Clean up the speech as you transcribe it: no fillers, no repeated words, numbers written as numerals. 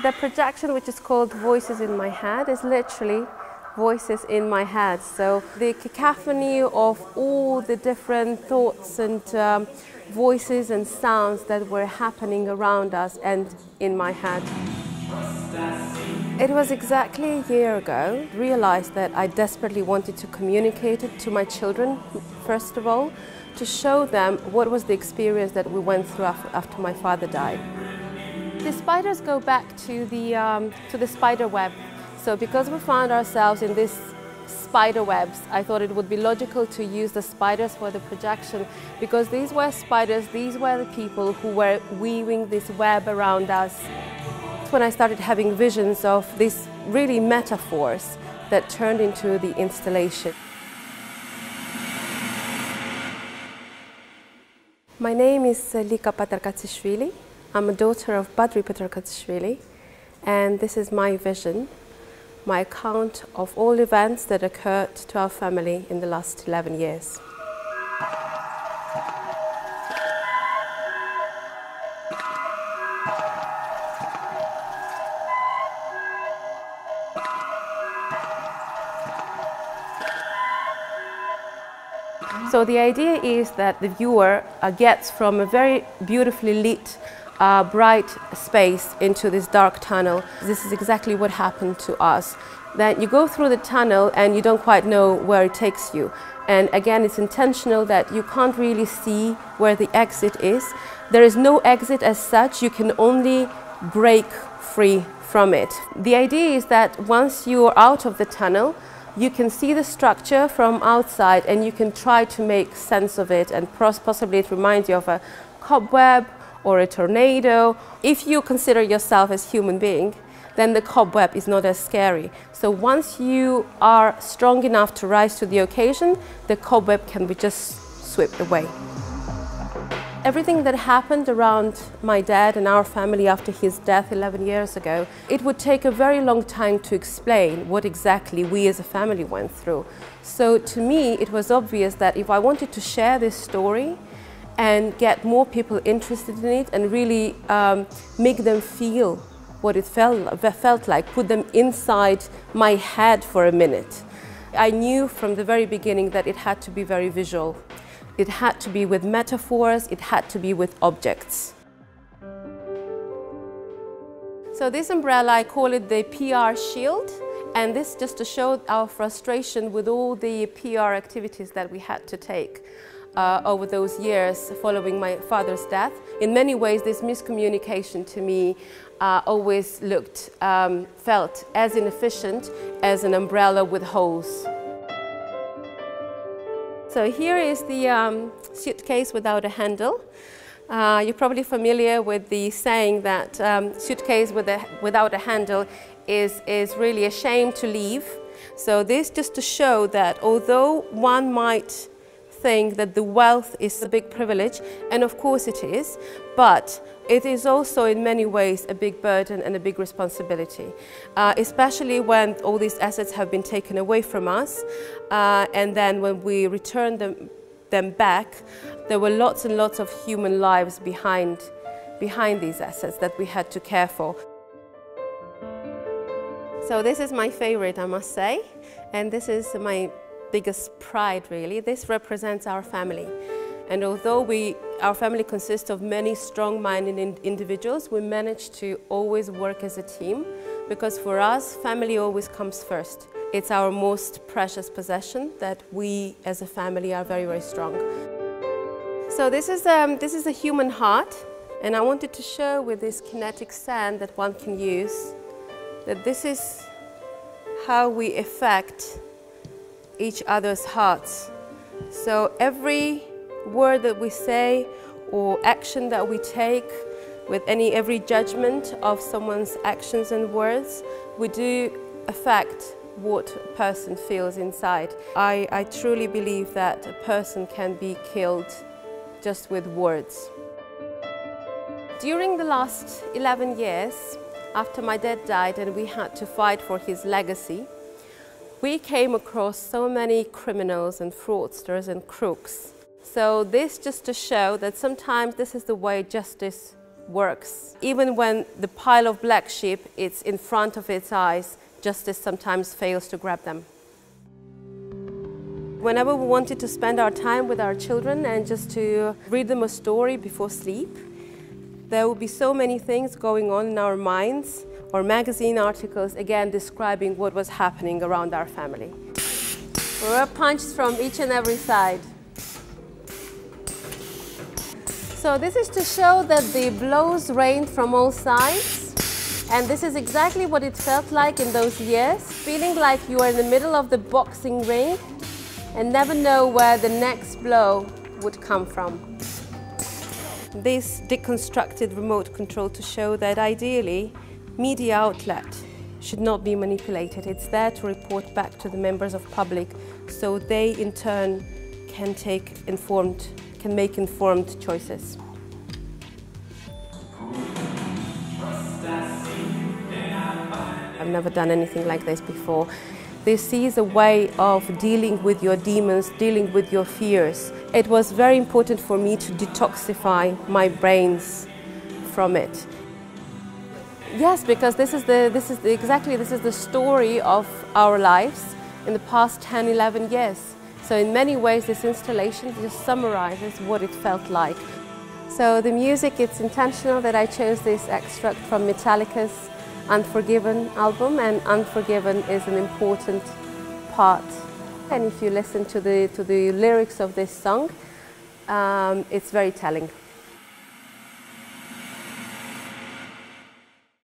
The projection, which is called Voices in My Head, is literally voices in my head. So the cacophony of all the different thoughts and voices and sounds that were happening around us and in my head. It was exactly a year ago. I realized that I desperately wanted to communicate it to my children, first of all, to show them what was the experience that we went through after my father died. The spiders go back to the spider web. So because we found ourselves in this spider webs, I thought it would be logical to use the spiders for the projection, because these were spiders, these were the people who were weaving this web around us. That's when I started having visions of these really metaphors that turned into the installation. My name is Lika Patarkatsishvili. I'm a daughter of Patarkatsishvili, and this is my vision, my account of all events that occurred to our family in the last 11 years. So the idea is that the viewer gets from a very beautifully lit bright space into this dark tunnel. This is exactly what happened to us. Then you go through the tunnel and you don't quite know where it takes you. And again, it's intentional that you can't really see where the exit is. There is no exit as such, you can only break free from it. The idea is that once you are out of the tunnel, you can see the structure from outside and you can try to make sense of it, and possibly it reminds you of a cobweb or a tornado. If you consider yourself as a human being, then the cobweb is not as scary. So once you are strong enough to rise to the occasion, the cobweb can be just swept away. Everything that happened around my dad and our family after his death 11 years ago, it would take a very long time to explain what exactly we as a family went through. So to me, it was obvious that if I wanted to share this story and get more people interested in it and really make them feel what it felt like, put them inside my head for a minute. I knew from the very beginning that it had to be very visual. It had to be with metaphors, it had to be with objects. So this umbrella, I call it the PR shield, and this just to show our frustration with all the PR activities that we had to take over those years following my father's death. In many ways, this miscommunication to me always felt as inefficient as an umbrella with holes. So here is the suitcase without a handle. You're probably familiar with the saying that suitcase without a handle is really a shame to leave. So this just to show that although one might think that the wealth is a big privilege, and of course it is, but it is also in many ways a big burden and a big responsibility, especially when all these assets have been taken away from us, and then when we return them back, there were lots and lots of human lives behind these assets that we had to care for. So this is my favorite, I must say, and this is my biggest pride, really. This represents our family. And although our family consists of many strong-minded individuals, we manage to always work as a team, because for us, family always comes first. It's our most precious possession, that we as a family are very, very strong. So this is a human heart, and I wanted to show with this kinetic sand that one can use, that this is how we affect each other's hearts. So every word that we say or action that we take, with every judgment of someone's actions and words, we do affect what a person feels inside. I truly believe that a person can be killed just with words. During the last 11 years, after my dad died and we had to fight for his legacy, we came across so many criminals and fraudsters and crooks. So this just to show that sometimes this is the way justice works. Even when the pile of black sheep is in front of its eyes, justice sometimes fails to grab them. Whenever we wanted to spend our time with our children and just to read them a story before sleep, there would be so many things going on in our minds, or magazine articles, again, describing what was happening around our family. We were punched from each and every side. So this is to show that the blows rained from all sides. And this is exactly what it felt like in those years, feeling like you are in the middle of the boxing ring and never know where the next blow would come from. This deconstructed remote control to show that ideally, media outlet should not be manipulated. It's there to report back to the members of public so they in turn can make informed choices. I've never done anything like this before. This is a way of dealing with your demons, dealing with your fears. It was very important for me to detoxify my brains from it. Yes, because this is the story of our lives in the past 10, 11 years. So in many ways, this installation just summarizes what it felt like. So the music, it's intentional that I chose this extract from Metallica's Unforgiven album, and Unforgiven is an important part. And if you listen to the lyrics of this song, it's very telling.